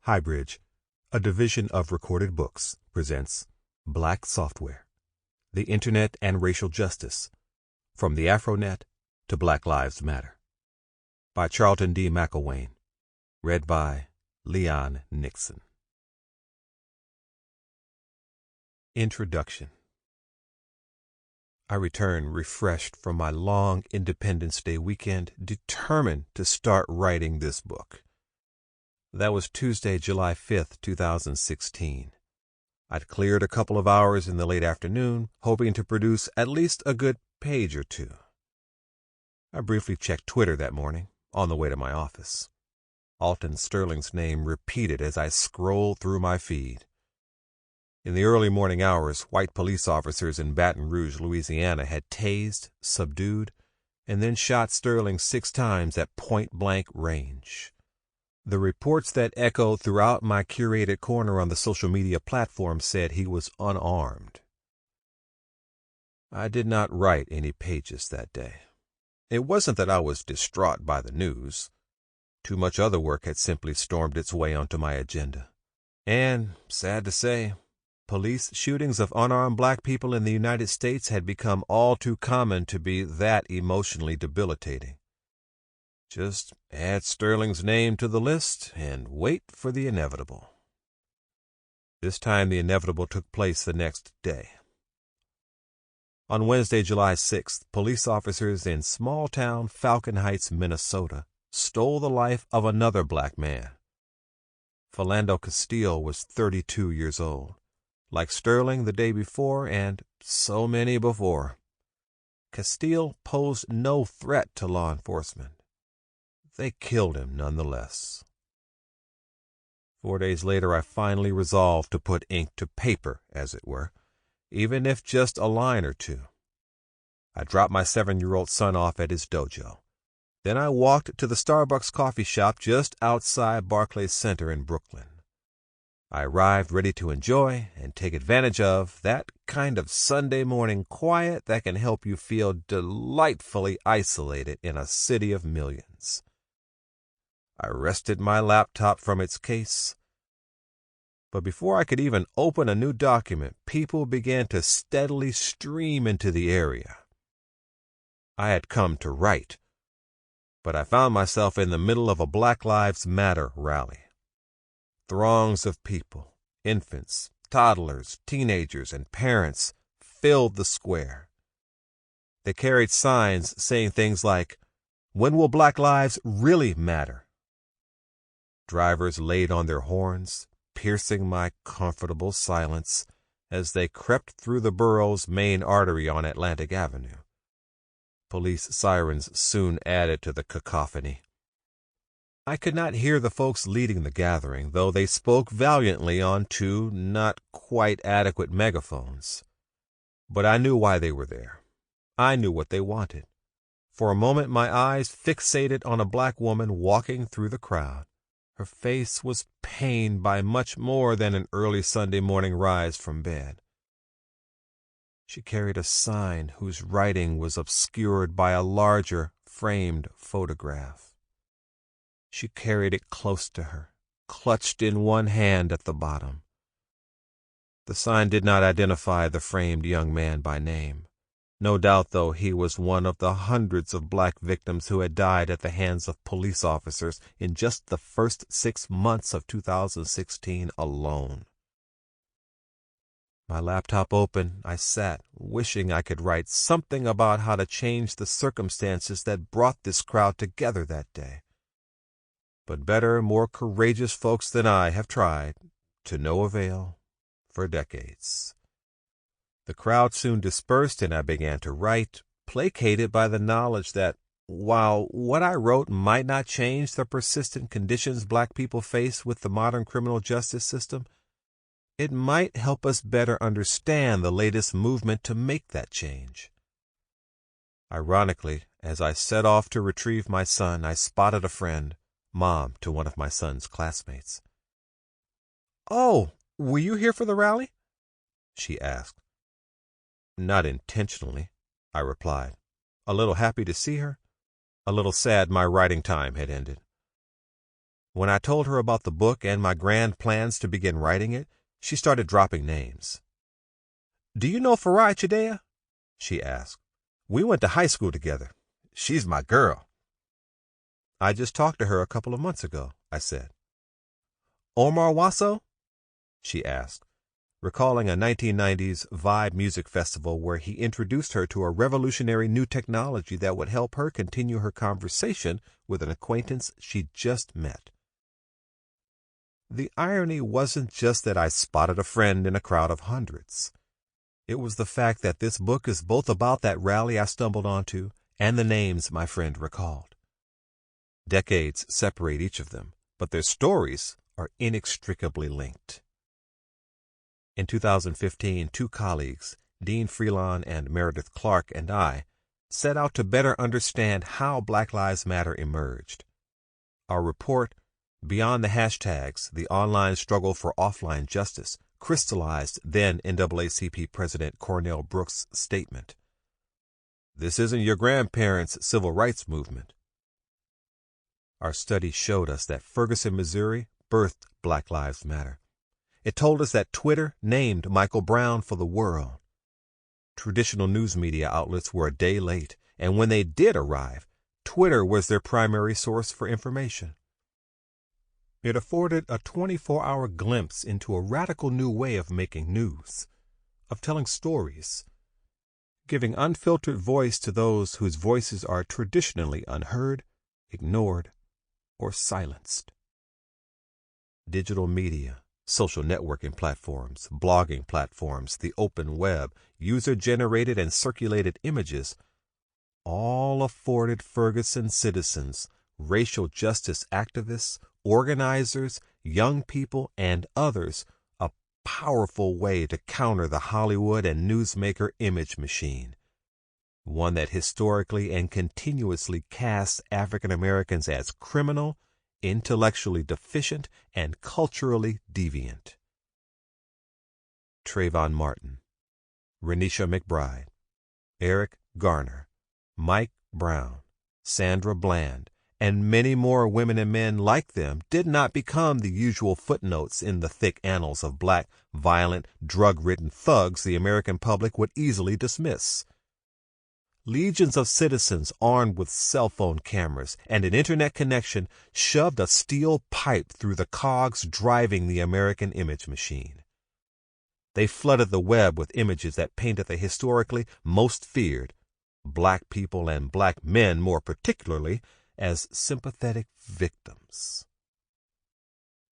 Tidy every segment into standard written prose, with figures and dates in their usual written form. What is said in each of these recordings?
HighBridge, a division of Recorded Books, presents Black Software, the Internet and Racial Justice, From the AfroNet to Black Lives Matter, by Charlton D. Mcilwain, read by Leon Nixon. Introduction. I returned refreshed from my long Independence Day weekend, determined to start writing this book. That was Tuesday, July 5th, 2016. I'd cleared a couple of hours in the late afternoon, hoping to produce at least a good page or two. I briefly checked Twitter that morning, on the way to my office. Alton Sterling's name repeated as I scrolled through my feed. In the early morning hours, white police officers in Baton Rouge, Louisiana, had tased, subdued, and then shot Sterling 6 times at point-blank range. The reports that echoed throughout my curated corner on the social media platform said he was unarmed. I did not write any pages that day. It wasn't that I was distraught by the news. Too much other work had simply stormed its way onto my agenda. And, sad to say, police shootings of unarmed black people in the United States had become all too common to be that emotionally debilitating. Just add Sterling's name to the list and wait for the inevitable. This time the inevitable took place the next day. On Wednesday, July 6th, police officers in small-town Falcon Heights, Minnesota, stole the life of another black man. Philando Castile was 32 years old. Like Sterling the day before and so many before, Castile posed no threat to law enforcement. They killed him nonetheless. 4 days later, I finally resolved to put ink to paper, as it were, even if just a line or two. I dropped my 7-year-old son off at his dojo. Then I walked to the Starbucks coffee shop just outside Barclays Center in Brooklyn. I arrived ready to enjoy and take advantage of that kind of Sunday morning quiet that can help you feel delightfully isolated in a city of millions. I wrested my laptop from its case, but before I could even open a new document, people began to steadily stream into the area. I had come to write, but I found myself in the middle of a Black Lives Matter rally. Throngs of people, infants, toddlers, teenagers, and parents filled the square. They carried signs saying things like, "When will Black lives really matter?" Drivers laid on their horns, piercing my comfortable silence as they crept through the borough's main artery on Atlantic Avenue. Police sirens soon added to the cacophony. I could not hear the folks leading the gathering, though they spoke valiantly on 2 not quite adequate megaphones. But I knew why they were there. I knew what they wanted. For a moment my eyes fixated on a black woman walking through the crowd. Her face was pained by much more than an early Sunday morning rise from bed. She carried a sign whose writing was obscured by a larger, framed photograph. She carried it close to her, clutched in one hand at the bottom. The sign did not identify the framed young man by name. No doubt, though, he was one of the hundreds of black victims who had died at the hands of police officers in just the first 6 months of 2016 alone. My laptop open, I sat, wishing I could write something about how to change the circumstances that brought this crowd together that day. But better, more courageous folks than I have tried, to no avail, for decades. The crowd soon dispersed and I began to write, placated by the knowledge that, while what I wrote might not change the persistent conditions black people face with the modern criminal justice system, it might help us better understand the latest movement to make that change. Ironically, as I set off to retrieve my son, I spotted a friend, mom to one of my son's classmates. "Oh, were you here for the rally?" she asked. "Not intentionally," I replied, a little happy to see her, a little sad my writing time had ended. When I told her about the book and my grand plans to begin writing it, she started dropping names. "Do you know Farai Chideya?" she asked. "We went to high school together. She's my girl." "I just talked to her a couple of months ago," I said. "Omar Wasso?" she asked, recalling a 1990s Vibe music festival where he introduced her to a revolutionary new technology that would help her continue her conversation with an acquaintance she'd just met. The irony wasn't just that I spotted a friend in a crowd of hundreds. It was the fact that this book is both about that rally I stumbled onto and the names my friend recalled. Decades separate each of them, but their stories are inextricably linked. In 2015, two colleagues, Dean Freelon and Meredith Clark, and I, set out to better understand how Black Lives Matter emerged. Our report, Beyond the Hashtags, the Online Struggle for Offline Justice, crystallized then NAACP President Cornell Brooks' statement. "This isn't your grandparents' civil rights movement." Our study showed us that Ferguson, Missouri, birthed Black Lives Matter. It told us that Twitter named Michael Brown for the world. Traditional news media outlets were a day late, and when they did arrive, Twitter was their primary source for information. It afforded a 24-hour glimpse into a radical new way of making news, of telling stories, giving unfiltered voice to those whose voices are traditionally unheard, ignored, or silenced. Digital media, social networking platforms, blogging platforms, the open web, user-generated and circulated images, all afforded Ferguson citizens, racial justice activists, organizers, young people, and others a powerful way to counter the Hollywood and newsmaker image machine, one that historically and continuously casts African Americans as criminal, intellectually deficient, and culturally deviant. Trayvon Martin, Renisha McBride, Eric Garner, Mike Brown, Sandra Bland, and many more women and men like them did not become the usual footnotes in the thick annals of black, violent, drug-ridden thugs the American public would easily dismiss. Legions of citizens armed with cell phone cameras and an internet connection shoved a steel pipe through the cogs driving the American image machine. They flooded the web with images that painted the historically most feared, black people and black men more particularly, as sympathetic victims.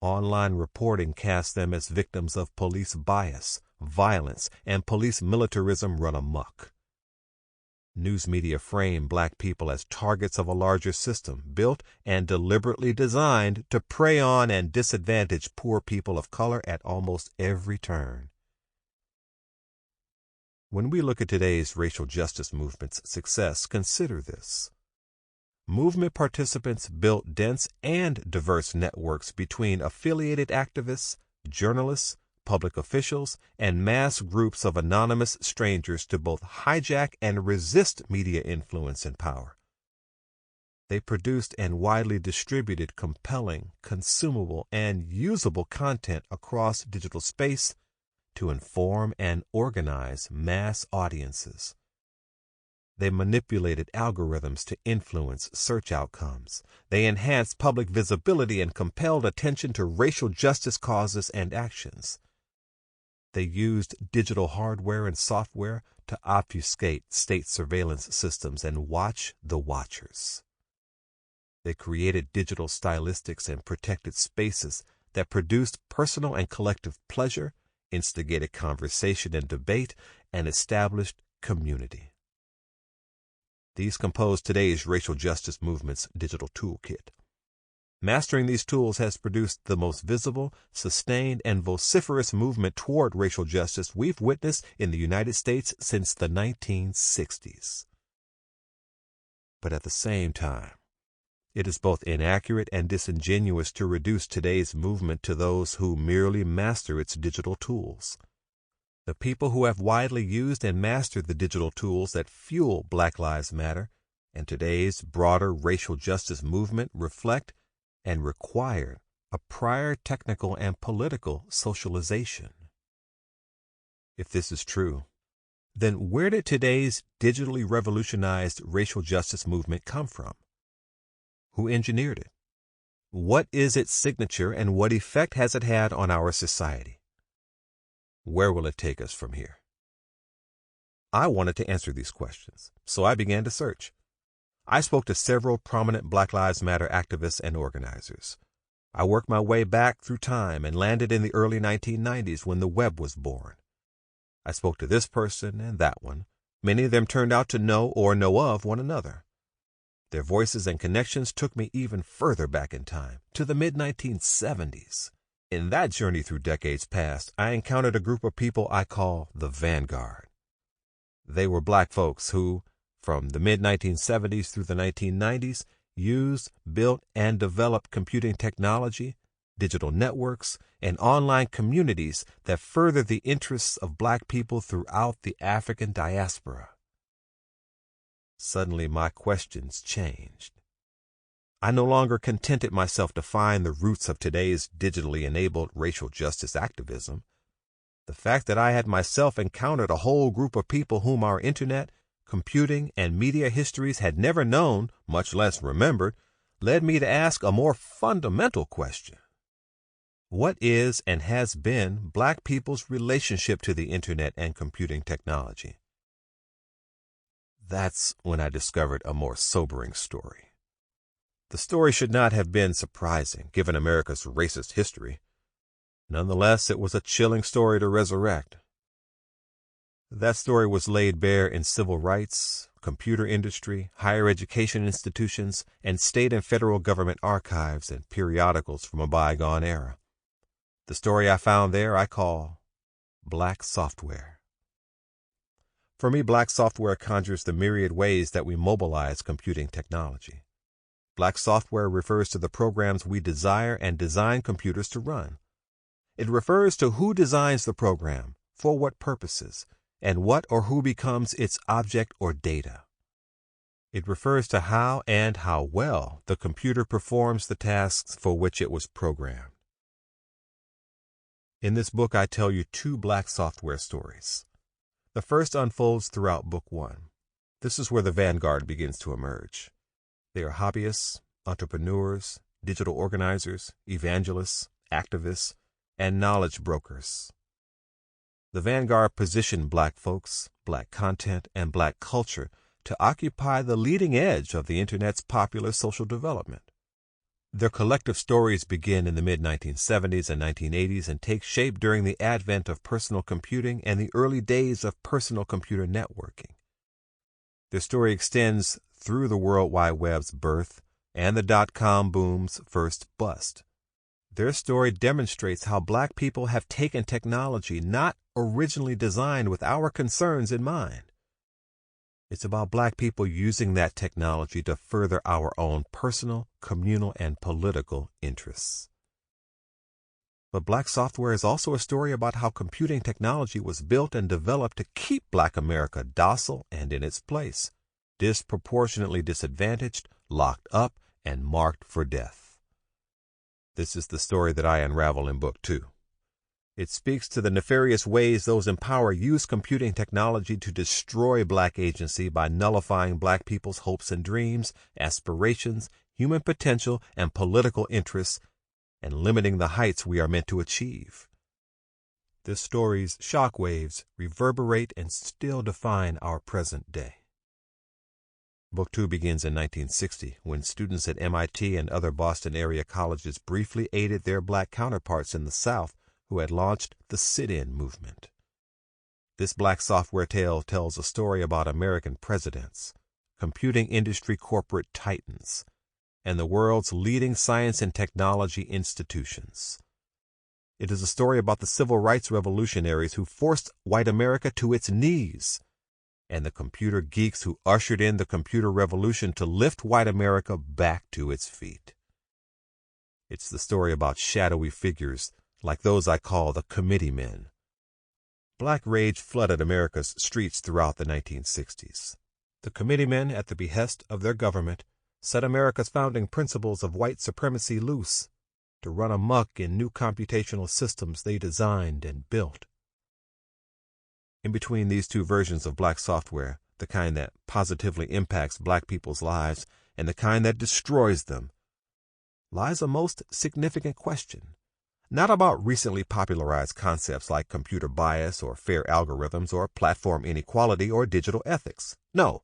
Online reporting cast them as victims of police bias, violence, and police militarism run amok. News media framed black people as targets of a larger system built and deliberately designed to prey on and disadvantage poor people of color at almost every turn. When we look at today's racial justice movement's success, consider this. Movement participants built dense and diverse networks between affiliated activists, journalists, public officials, and mass groups of anonymous strangers to both hijack and resist media influence and power. They produced and widely distributed compelling, consumable, and usable content across digital space to inform and organize mass audiences. They manipulated algorithms to influence search outcomes. They enhanced public visibility and compelled attention to racial justice causes and actions. They used digital hardware and software to obfuscate state surveillance systems and watch the watchers. They created digital stylistics and protected spaces that produced personal and collective pleasure, instigated conversation and debate, and established community. These compose today's racial justice movement's digital toolkit. Mastering these tools has produced the most visible, sustained, and vociferous movement toward racial justice we've witnessed in the United States since the 1960s. But at the same time, it is both inaccurate and disingenuous to reduce today's movement to those who merely master its digital tools. The people who have widely used and mastered the digital tools that fuel Black Lives Matter and today's broader racial justice movement reflect and required a prior technical and political socialization. If this is true, then where did today's digitally revolutionized racial justice movement come from? Who engineered it? What is its signature and what effect has it had on our society? Where will it take us from here? I wanted to answer these questions, so I began to search. I spoke to several prominent Black Lives Matter activists and organizers. I worked my way back through time and landed in the early 1990s when the web was born. I spoke to this person and that one. Many of them turned out to know or know of one another. Their voices and connections took me even further back in time, to the mid-1970s. In that journey through decades past, I encountered a group of people I call the Vanguard. They were Black folks who, from the mid-1970s through the 1990s, used, built, and developed computing technology, digital networks, and online communities that further the interests of Black people throughout the African diaspora. Suddenly my questions changed. I no longer contented myself to find the roots of today's digitally enabled racial justice activism. The fact that I had myself encountered a whole group of people whom our internet, computing, and media histories had never known, much less remembered, led me to ask a more fundamental question. What is and has been Black people's relationship to the internet and computing technology? That's when I discovered a more sobering story. The story should not have been surprising, given America's racist history. Nonetheless, it was a chilling story to resurrect. That story was laid bare in civil rights, computer industry, higher education institutions, and state and federal government archives and periodicals from a bygone era. The story I found there I call Black Software. For me, Black software conjures the myriad ways that we mobilize computing technology. Black software refers to the programs we desire and design computers to run. It refers to who designs the program, for what purposes, and what or who becomes its object or data. It refers to how and how well the computer performs the tasks for which it was programmed. In this book, I tell you two Black software stories. The first unfolds throughout Book 1. This is where the Vanguard begins to emerge. They are hobbyists, entrepreneurs, digital organizers, evangelists, activists, and knowledge brokers. The Vanguard positioned Black folks, Black content, and Black culture to occupy the leading edge of the Internet's popular social development. Their collective stories begin in the mid-1970s and 1980s and take shape during the advent of personal computing and the early days of personal computer networking. Their story extends through the World Wide Web's birth and the dot-com boom's first bust. Their story demonstrates how Black people have taken technology not originally designed with our concerns in mind. It's about Black people using that technology to further our own personal, communal, and political interests. But Black software is also a story about how computing technology was built and developed to keep Black America docile and in its place, disproportionately disadvantaged, locked up, and marked for death. This is the story that I unravel in Book 2. It speaks to the nefarious ways those in power use computing technology to destroy Black agency by nullifying Black people's hopes and dreams, aspirations, human potential, and political interests, and limiting the heights we are meant to achieve. This story's shockwaves reverberate and still define our present day. Book 2 begins in 1960, when students at MIT and other Boston area colleges briefly aided their Black counterparts in the South who had launched the sit-in movement. This Black software tale tells a story about American presidents, computing industry corporate titans, and the world's leading science and technology institutions. It is a story about the civil rights revolutionaries who forced white America to its knees, and the computer geeks who ushered in the computer revolution to lift white America back to its feet. It's the story about shadowy figures like those I call the committee men. Black rage flooded America's streets throughout the 1960s. The committee men, at the behest of their government, set America's founding principles of white supremacy loose to run amok in new computational systems they designed and built. In between these two versions of black software, the kind that positively impacts black people's lives and the kind that destroys them, lies a most significant question. Not about recently popularized concepts like computer bias or fair algorithms or platform inequality or digital ethics. No.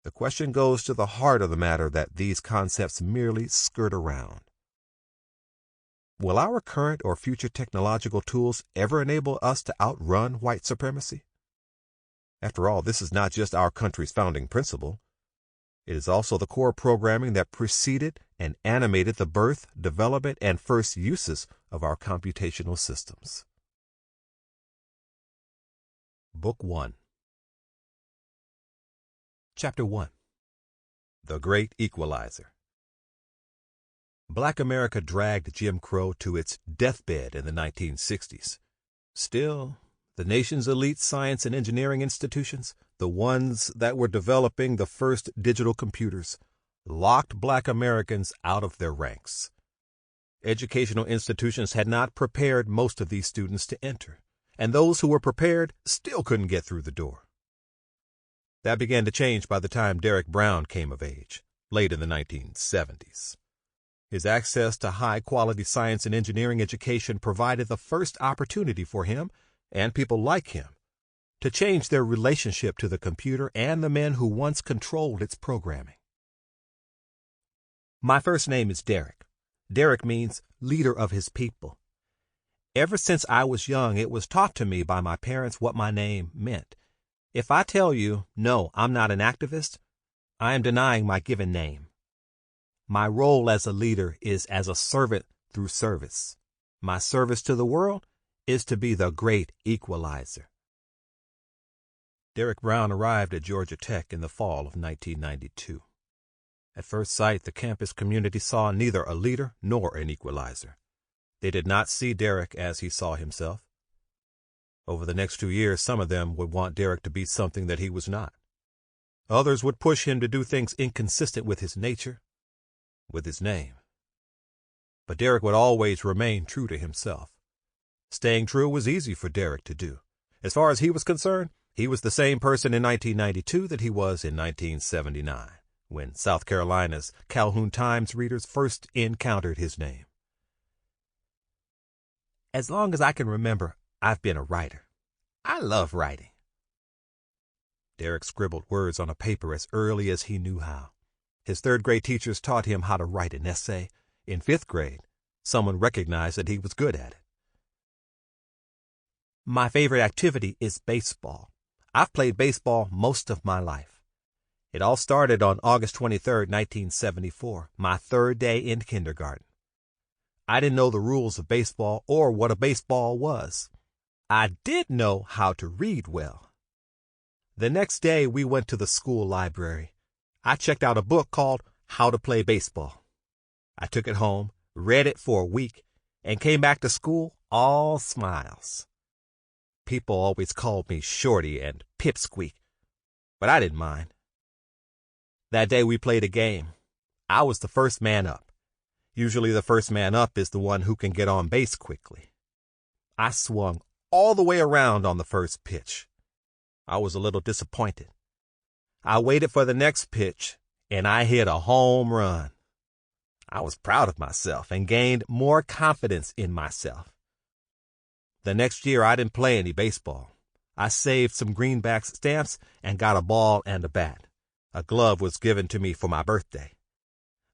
The question goes to the heart of the matter that these concepts merely skirt around. Will our current or future technological tools ever enable us to outrun white supremacy? After all, this is not just our country's founding principle. It is also the core programming that preceded and animated the birth, development, and first uses of our computational systems. Book 1. Chapter 1. The Great Equalizer. Black America dragged Jim Crow to its deathbed in the 1960s. Still, the nation's elite science and engineering institutions, the ones that were developing the first digital computers, locked black Americans out of their ranks. Educational institutions had not prepared most of these students to enter, and those who were prepared still couldn't get through the door. That began to change by the time Derek Brown came of age, late in the 1970s. His access to high-quality science and engineering education provided the first opportunity for him, and people like him, to change their relationship to the computer and the men who once controlled its programming. My first name is Derek. Derek means leader of his people. Ever since I was young, it was taught to me by my parents what my name meant. If I tell you, no, I'm not an activist, I am denying my given name. My role as a leader is as a servant through service. My service to the world is to be the great equalizer. Derek Brown arrived at Georgia Tech in the fall of 1992. At first sight, the campus community saw neither a leader nor an equalizer. They did not see Derek as he saw himself. Over the next 2 years, some of them would want Derek to be something that he was not. Others would push him to do things inconsistent with his nature, with his name. But Derek would always remain true to himself. Staying true was easy for Derek to do. As far as he was concerned, he was the same person in 1992 that he was in 1979, when South Carolina's Calhoun Times readers first encountered his name. As long as I can remember, I've been a writer. I love writing. Derek scribbled words on a paper as early as he knew how. His third-grade teachers taught him how to write an essay. In fifth grade, someone recognized that he was good at it. My favorite activity is baseball. I've played baseball most of my life. It all started on August 23, 1974, my third day in kindergarten. I didn't know the rules of baseball or what a baseball was. I did know how to read well. The next day, we went to the school library. I checked out a book called How to Play Baseball. I took it home, read it for a week, and came back to school all smiles. People always called me Shorty and Pipsqueak, but I didn't mind. That day we played a game. I was the first man up. Usually the first man up is the one who can get on base quickly. I swung all the way around on the first pitch. I was a little disappointed. I waited for the next pitch, and I hit a home run. I was proud of myself and gained more confidence in myself. The next year, I didn't play any baseball. I saved some greenback stamps and got a ball and a bat. A glove was given to me for my birthday.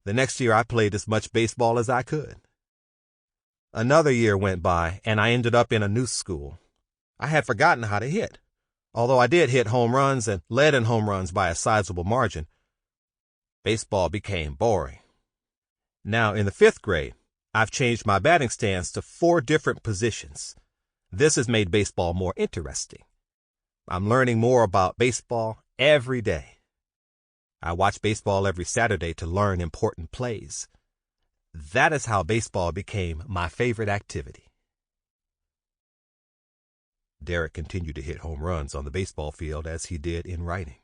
The next year, I played as much baseball as I could. Another year went by, and I ended up in a new school. I had forgotten how to hit. Although I did hit home runs and led in home runs by a sizable margin, baseball became boring. Now, in the fifth grade, I've changed my batting stance to 4 different positions. This has made baseball more interesting. I'm learning more about baseball every day. I watch baseball every Saturday to learn important plays. That is how baseball became my favorite activity. Derek continued to hit home runs on the baseball field as he did in writing.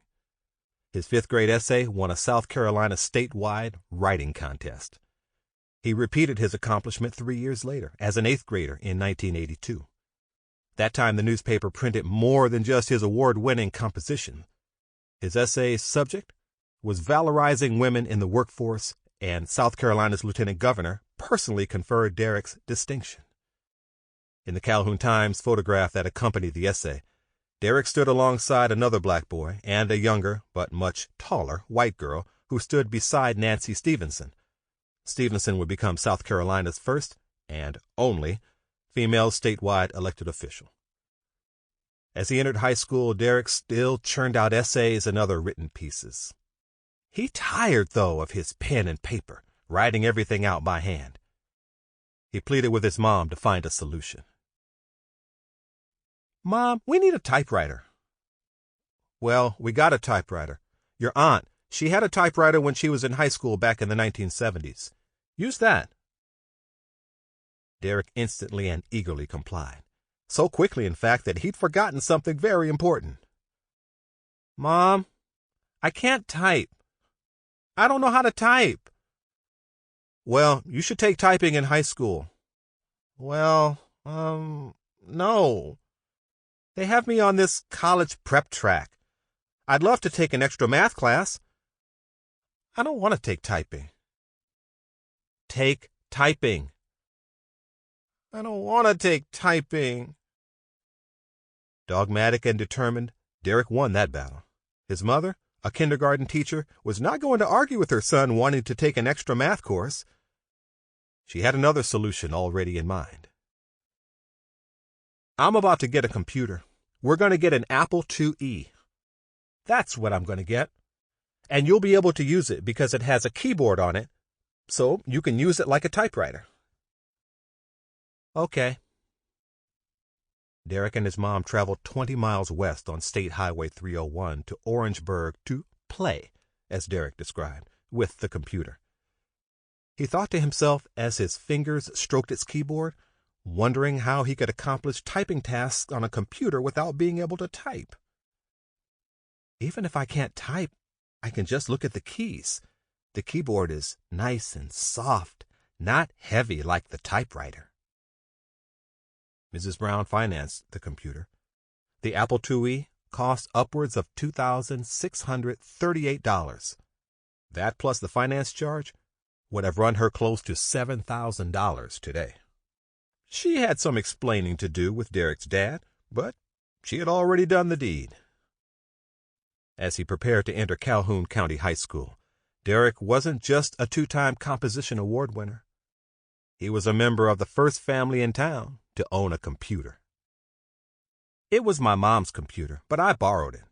His fifth-grade essay won a South Carolina statewide writing contest. He repeated his accomplishment 3 years later as an eighth-grader in 1982. That time the newspaper printed more than just his award-winning composition. His essay's subject was valorizing women in the workforce, and South Carolina's lieutenant governor personally conferred Derrick's distinction. In the Calhoun Times photograph that accompanied the essay, Derrick stood alongside another black boy and a younger, but much taller, white girl who stood beside Nancy Stevenson. Stevenson would become South Carolina's first and only female statewide elected official. As he entered high school, Derrick still churned out essays and other written pieces. He tired, though, of his pen and paper, writing everything out by hand. He pleaded with his mom to find a solution. "Mom, we need a typewriter." "Well, we got a typewriter. Your aunt, she had a typewriter when she was in high school back in the 1970s. Use that." Derrick instantly and eagerly complied. So quickly, in fact, that he'd forgotten something very important. "Mom, I can't type. I don't know how to type." "Well, you should take typing in high school." "Well, no. They have me on this college prep track. I'd love to take an extra math class. I don't want to take typing." "Take typing." "I don't want to take typing." Dogmatic and determined, Derrick won that battle. His mother, a kindergarten teacher, was not going to argue with her son wanting to take an extra math course. She had another solution already in mind. "I'm about to get a computer. We're going to get an Apple IIe. That's what I'm going to get. And you'll be able to use it because it has a keyboard on it, so you can use it like a typewriter." "Okay." Derrick and his mom traveled 20 miles west on State Highway 301 to Orangeburg to play, as Derrick described, with the computer. He thought to himself as his fingers stroked its keyboard, wondering how he could accomplish typing tasks on a computer without being able to type. "Even if I can't type, I can just look at the keys. The keyboard is nice and soft, not heavy like the typewriter." Mrs. Brown financed the computer. The Apple IIe cost upwards of $2,638. That plus the finance charge would have run her close to $7,000 today. She had some explaining to do with Derrick's dad, but she had already done the deed. As he prepared to enter Calhoun County High School, Derrick wasn't just a two-time composition award winner. He was a member of the first family in town to own a computer. It was my mom's computer, but I borrowed it.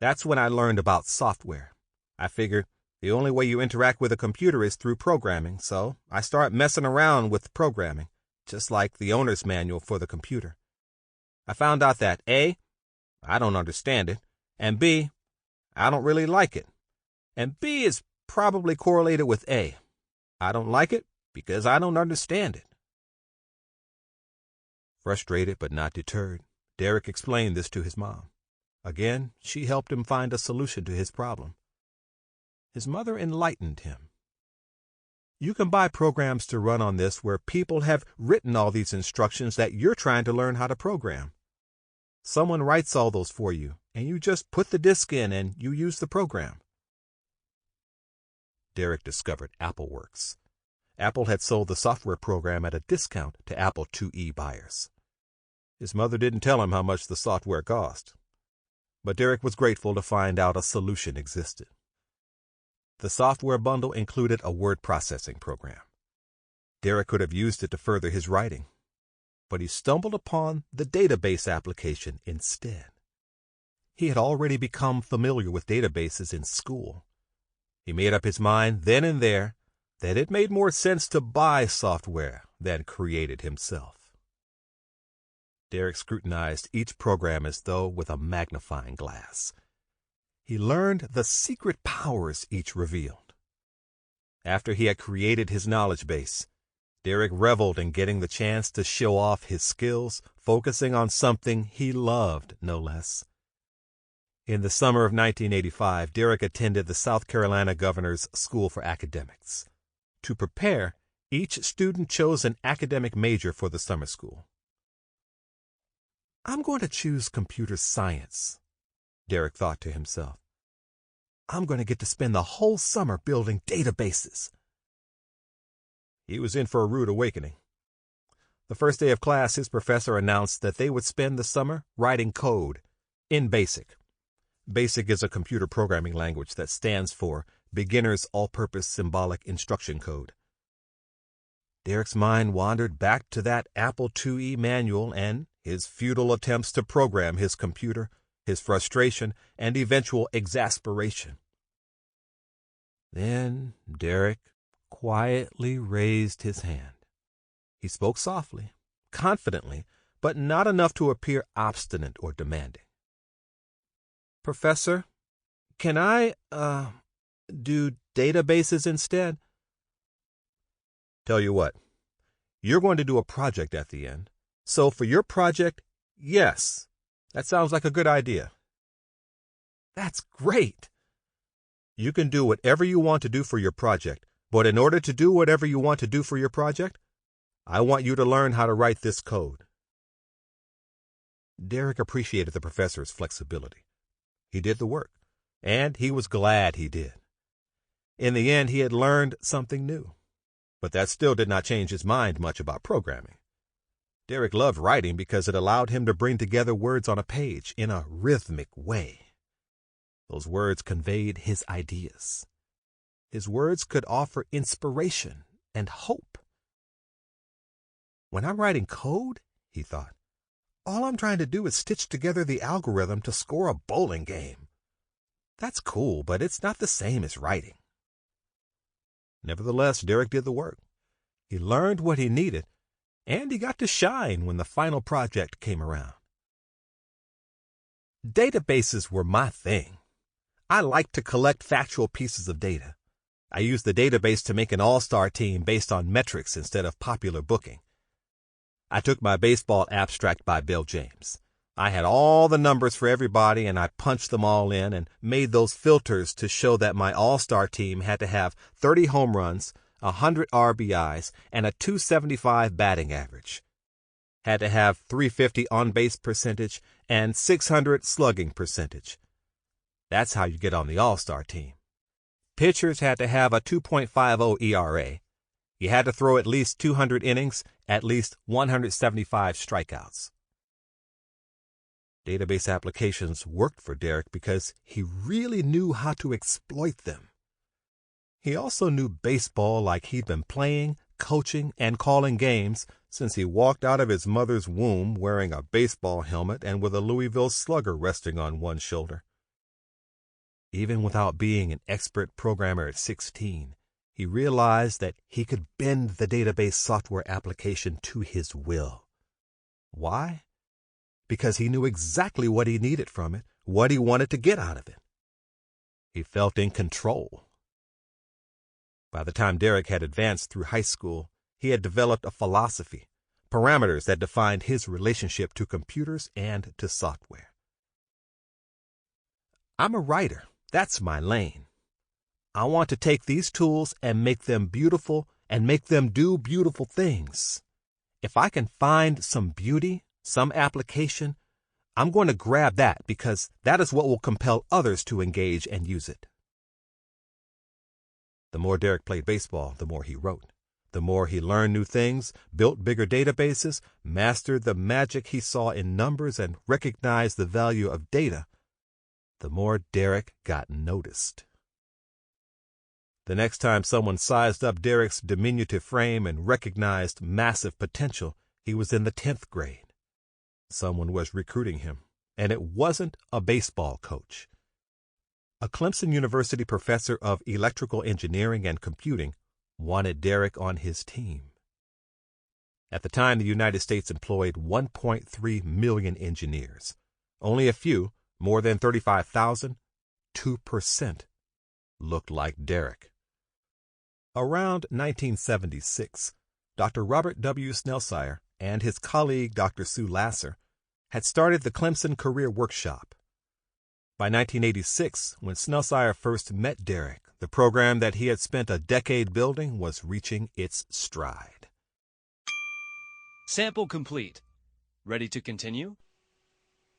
That's when I learned about software. I figured the only way you interact with a computer is through programming, so I started messing around with programming, just like the owner's manual for the computer. I found out that A, I don't understand it, and B, I don't really like it. And B is probably correlated with A. I don't like it because I don't understand it. Frustrated but not deterred, Derrick explained this to his mom. Again, she helped him find a solution to his problem. His mother enlightened him. "You can buy programs to run on this where people have written all these instructions that you're trying to learn how to program. Someone writes all those for you, and you just put the disk in and you use the program." Derrick discovered AppleWorks. Apple had sold the software program at a discount to Apple IIe buyers. His mother didn't tell him how much the software cost, but Derrick was grateful to find out a solution existed. The software bundle included a word processing program. Derrick could have used it to further his writing, but he stumbled upon the database application instead. He had already become familiar with databases in school. He made up his mind then and there that it made more sense to buy software than create it himself. Derrick scrutinized each program as though with a magnifying glass. He learned the secret powers each revealed. After he had created his knowledge base, Derrick reveled in getting the chance to show off his skills, focusing on something he loved no less. In the summer of 1985, Derek attended the South Carolina Governor's School for Academics. To prepare, each student chose an academic major for the summer school. I'm going to choose computer science, Derek thought to himself. I'm going to get to spend the whole summer building databases. He was in for a rude awakening. The first day of class, his professor announced that they would spend the summer writing code in BASIC. BASIC is a computer programming language that stands for Beginner's All-Purpose Symbolic Instruction Code. Derek's mind wandered back to that Apple IIe manual and his futile attempts to program his computer, his frustration, and eventual exasperation. Then Derek quietly raised his hand. He spoke softly, confidently, but not enough to appear obstinate or demanding. Professor, can I, do databases instead? Tell you what, you're going to do a project at the end. So for your project, yes, that sounds like a good idea. That's great. You can do whatever you want to do for your project, but in order to do whatever you want to do for your project, I want you to learn how to write this code. Derek appreciated the professor's flexibility. He did the work, and he was glad he did. In the end, he had learned something new, but that still did not change his mind much about programming. Derek loved writing because it allowed him to bring together words on a page in a rhythmic way. Those words conveyed his ideas. His words could offer inspiration and hope. When I'm writing code, he thought, all I'm trying to do is stitch together the algorithm to score a bowling game. That's cool, but it's not the same as writing. Nevertheless, Derek did the work. He learned what he needed, and he got to shine when the final project came around. Databases were my thing. I liked to collect factual pieces of data. I used the database to make an all-star team based on metrics instead of popular booking. I took my baseball abstract by Bill James. I had all the numbers for everybody, and I punched them all in and made those filters to show that my all-star team had to have 30 home runs, 100 RBIs, and a .275 batting average. Had to have 350 on-base percentage and 600 slugging percentage. That's how you get on the all-star team. Pitchers had to have a 2.50 ERA. You had to throw at least 200 innings, at least 175 strikeouts. Database applications worked for Derek because he really knew how to exploit them. He also knew baseball like he'd been playing, coaching, and calling games since he walked out of his mother's womb wearing a baseball helmet and with a Louisville Slugger resting on one shoulder. Even without being an expert programmer at 16, he realized that he could bend the database software application to his will. Why? Because he knew exactly what he needed from it, what he wanted to get out of it. He felt in control. By the time Derek had advanced through high school, he had developed a philosophy, parameters that defined his relationship to computers and to software. I'm a writer. That's my lane. I want to take these tools and make them beautiful and make them do beautiful things. If I can find some beauty, some application, I'm going to grab that because that is what will compel others to engage and use it. The more Derek played baseball, the more he wrote. The more he learned new things, built bigger databases, mastered the magic he saw in numbers, and recognized the value of data, the more Derek got noticed. The next time someone sized up Derek's diminutive frame and recognized massive potential, he was in the 10th grade. Someone was recruiting him, and it wasn't a baseball coach. A Clemson University professor of electrical engineering and computing wanted Derek on his team. At the time, the United States employed 1.3 million engineers. Only a few, more than 35,000, 2%, looked like Derek. Around 1976, Dr. Robert W. Snellsire and his colleague Dr. Sue Lasser had started the Clemson Career Workshop. By 1986, when Snellsire first met Derek, the program that he had spent a decade building was reaching its stride. Sample complete. Ready to continue?